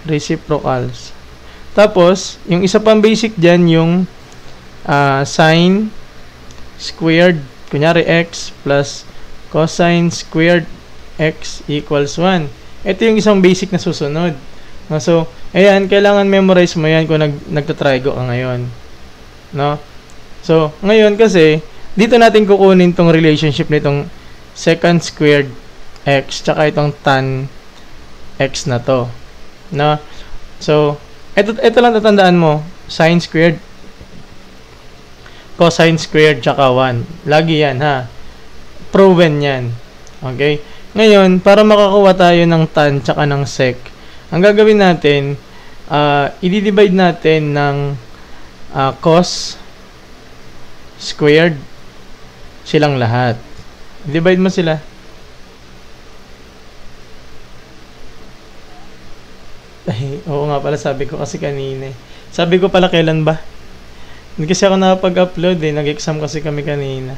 reciprocals. Tapos, yung isa pang basic dyan, yung sine squared, kunyari x plus cosine squared x equals 1. Ito yung isang basic na susunod. No? So, ayan, kailangan memorize mo yan kung nagtatrigo ka ngayon. No? So, ngayon kasi, dito natin kukunin tong relationship nitong secant squared x tsaka itong tan x na to. No? So, ito lang tatandaan mo, sine squared, cosine squared, tsaka 1. Lagi yan, ha? Proven yan. Okay? Ngayon, para makakuha tayo ng tan tsaka ng sec, ang gagawin natin, i-divide natin ng cos squared silang lahat. Divide mo sila. Ay, oo nga pala, sabi ko kasi kanina. Sabi ko pala kailan ba? Hindi kasi ako nakapag-upload eh. Nag-exam kasi kami kanina.